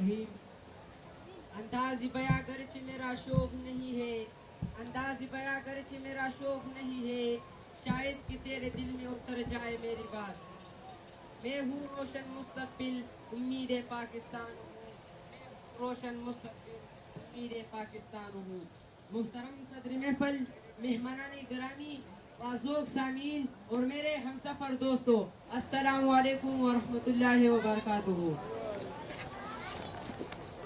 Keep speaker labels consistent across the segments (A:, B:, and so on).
A: الرحیم انداز بیاں گرچہ میرا شوق نہیں ہے انداز بیاں گرچہ میرا شوق نہیں ہے شاید کہ تیرے دل میں اتر جائے میری بات میں ہوں روشن مستقبل امید پاکستان ہوں میں ہوں روشن مستقبل امید پاکستان ہوں محترم صدر محفل مہمانان گرامی واذوق سامعین اور میرے ہمسفر دوستو السلام علیکم ورحمۃ اللہ وبرکاتہ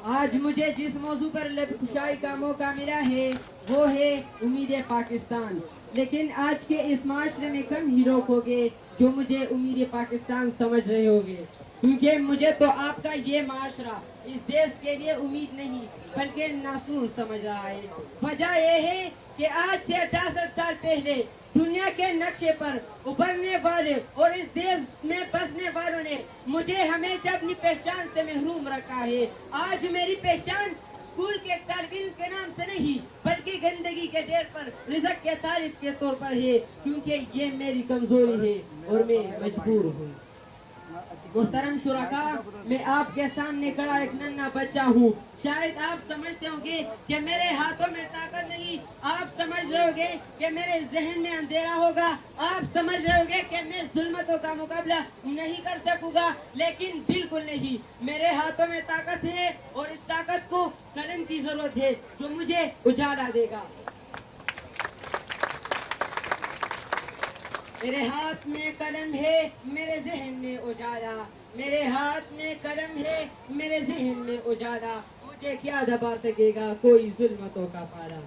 A: آج مجھے جس موضوع پر لب کشائی کا موقع ملا ہے وہ ہے امید پاکستان لیکن آج کے اس معاشرے میں کم ہی لوگ ہوگے جو مجھے امید پاکستان سمجھ رہے ہوگے کیونکہ مجھے تو آپ کا یہ معاشرہ اس دیش کے لیے امید نہیں بلکہ ناسور سمجھ رہا ہے وجہ یہ ہے کہ آج سے 68 سال پہلے دنیا کے نقشے پر ابھرنے والے اور اس دیش میں بسنے والوں نے مجھے ہمیشہ اپنی پہچان سے محروم رکھا ہے آج میری پہچان اسکول کے طالب علم کے نام سے نہیں بلکہ گندگی کے ڈھیر پر رزق کے طالب کے طور پر ہے کیونکہ یہ میری کمزوری ہے اور میں مجبور ہوں محترم شرکاء میں آپ کے سامنے کھڑا ایک ننھا بچہ ہوں شاید آپ سمجھتے ہوں گے کہ میرے ہاتھوں میں طاقت نہیں آپ سمجھ رہے ہوں گے کہ میرے ذہن میں اندھیرا ہوگا آپ سمجھ رہے ہوں گے کہ میں ظلمتوں کا مقابلہ نہیں کر سکوں گا لیکن بالکل نہیں میرے ہاتھوں میں طاقت ہے اور اس طاقت کو قلم کی ضرورت ہے جو مجھے اجالا دے گا میرے ہاتھ میں قلم ہے میرے ذہن میں اجالا میرے ہاتھ میں قلم ہے میرے ذہن میں اجالا مجھے کیا دبا سکے گا کوئی ظلمتوں کا پالا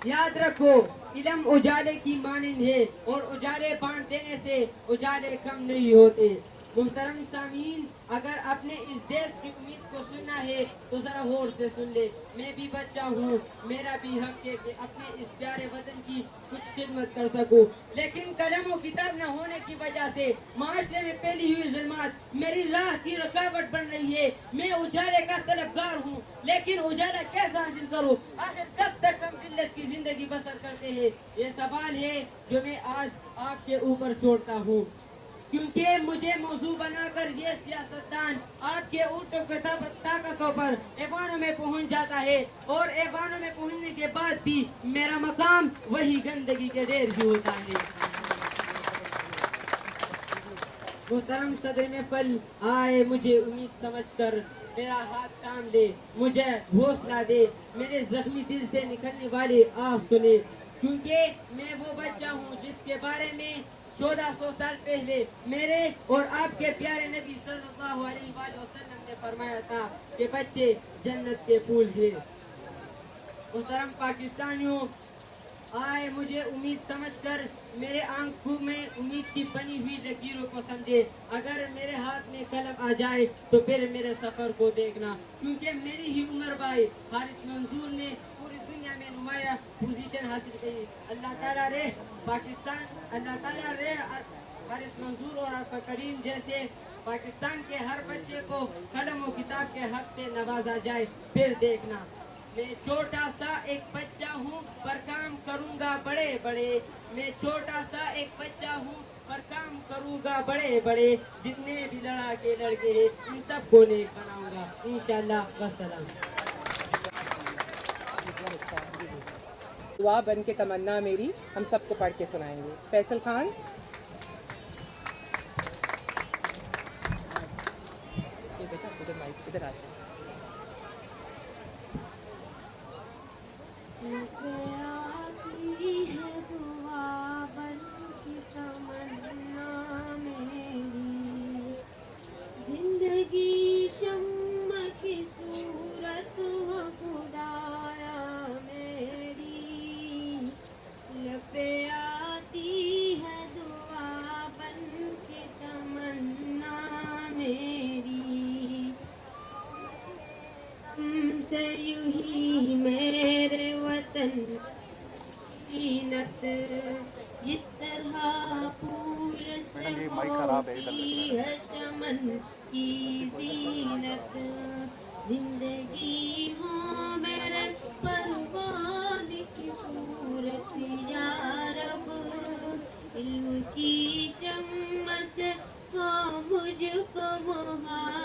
A: یاد رکھو علم اجالے کی مانند ہے اور اجالے بانٹ دینے سے اجالے کم نہیں ہوتے محترم سامعین اگر اپنے اس دیش کی امید کو سننا ہے تو ذرا غور سے سن لے میں بھی بچہ ہوں میرا بھی حق ہے کہ اپنے اس پیارے وطن کی کچھ خدمت کر سکوں لیکن قلم و کتاب نہ ہونے کی وجہ سے معاشرے میں پھیلی ہوئی ظلمات میری راہ کی رکاوٹ بن رہی ہے میں اجالے کا طلبگار ہوں لیکن اجالا کیسا حاصل کروں آخر کب تک ہم ذلت کی زندگی بسر کرتے ہیں یہ سوال ہے جو میں آج آپ کے اوپر چھوڑتا ہوں کیونکہ مجھے موضوع بنا کر یہ سیاستدان آپ کے اونٹوں کے طاقتوں پر ایوانوں میں پہنچ جاتا ہے اور ایوانوں میں پہنچنے کے بعد بھی میرا مقام وہی گندگی کے ڈھیر ہی ہوتا ہے محترم صدر محفل آئے مجھے امید سمجھ کر میرا ہاتھ تھام لے مجھے حوصلہ دے میرے زخمی دل سے نکلنے والے آہ سنے کیونکہ میں وہ بچہ ہوں جس کے بارے میں 1400 سال پہلے میرے اور آپ کے پیارے نبی صلی اللہ علیہ وآلہ وسلم نے فرمایا تھا کہ بچے جنت کے پھول ہیں محترم پاکستانیوں آئے مجھے امید سمجھ کر میرے آنکھوں میں امید کی بنی ہوئی لکیروں کو سمجھے اگر میرے ہاتھ میں قلم آ جائے تو پھر میرے سفر کو دیکھنا کیونکہ میری ہی عمر بھائی حارث منظور نے پوری دنیا میں نمایاں پوزیشن حاصل کی اللہ تعالیٰ رے پاکستان اللہ تعالیٰ رے حارث منظور اور آقا کریم جیسے پاکستان کے ہر بچے کو قلم و کتاب کے حق سے نوازا جائے پھر دیکھنا میں چھوٹا سا ایک بچہ ہوں پر کام کروں گا بڑے بڑے میں چھوٹا سا ایک بچہ ہوں پر کام کروں گا بڑے بڑے جتنے بھی لڑا کے لڑکے ہیں ان سب کو نیک بناؤں گا انشاءاللہ والسلام
B: دعا بن کے تمنا میری ہم سب کو پڑھ کے سنائیں گے فیصل خان بیٹا ادھر مائک ادھر آ جائے
C: آتی ہے دعا بن کی تمنا میری زندگی شمع کی صورت ہو خدایا میری لبے آتی ہے دعا بن کے تمنا میری تم سے یوں ہی میرے وطن زینت جس طرح پھول سے ہوتی ہے چمن کی زینت زندگی ہو میرے پروان کی صورت یا رب علم کی شمع سے ہو مجھ کو محاورہ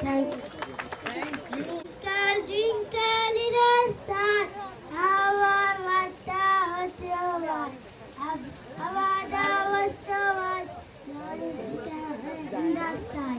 D: Thank you. Twinkle, twinkle, little star, how I wonder what you are. How was so much, in the sky.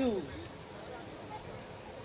B: 2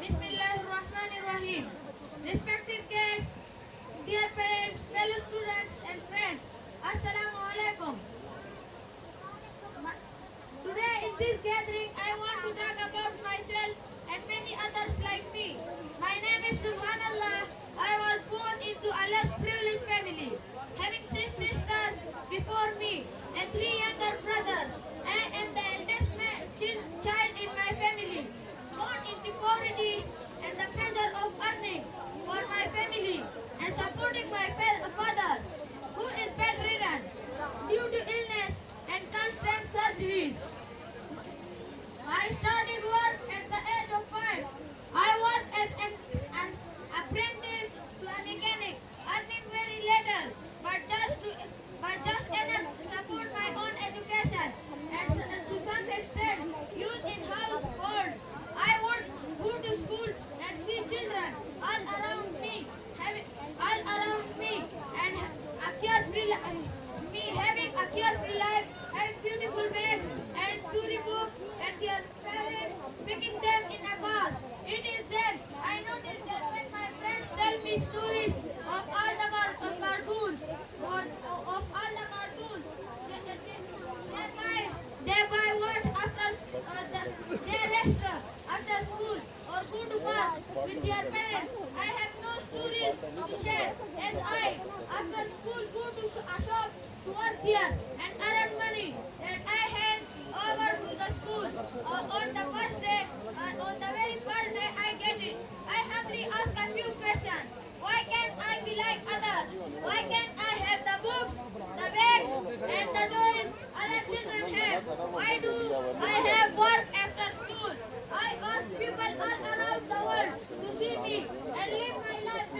C: Bismillahirrahmanirrahim. Respected guests, dear parents, fellow students and friends, Assalamu alaikum. Today in this gathering, I want to talk about myself and many others like me. My name is Subhanallah. I was born into Allah's privileged family, having 6 sisters before me and 3 younger brothers. I am the eldest child in my family, born into poverty and the pressure of earning for my family and supporting my father, who is bedridden due to illness and constant surgeries. I started work at the age of 5. I worked as an apprentice to a mechanic, earning very little, but just enough to support my own education and to some extent use in household. I would go to school and see children all around me and having a carefree life, having beautiful bags and storybooks and their parents picking them in a car. It is then I noticed that when my friends tell me stories of all the cartoons, thereby watch they rest after school or go to parks with their parents. I have no stories to share as I, after school, go to a shop to work here and earn money that I hand over to the school. On the first day, on the very first day I get it, I humbly ask a few questions. Why can't I be like others? Why can't I have the books, the bags, and the toys other children have? Why do I have work after school? I ask people all around the world to see me and live my life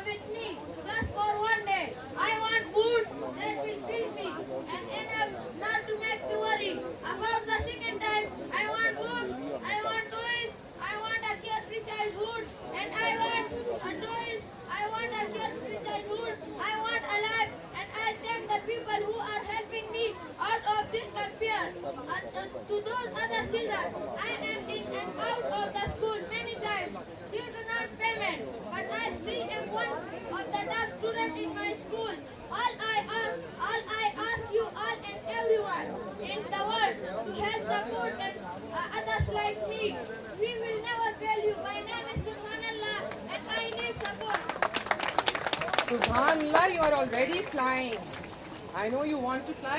C: with me just for one day. I want food that will fill me and enough not to make me worry about the second time. I want books, I want toys, I want a carefree childhood, and I want a toys, I want a carefree childhood, I want a life, and I thank the people who are helping me out of this despair. To those other children, I am in still am one of the top students in my school. All I ask you all and everyone in the world to help support and others like me. We will never fail you. My name is Subhanallah and I need support.
B: Subhanallah, you are already flying. I know you want to fly,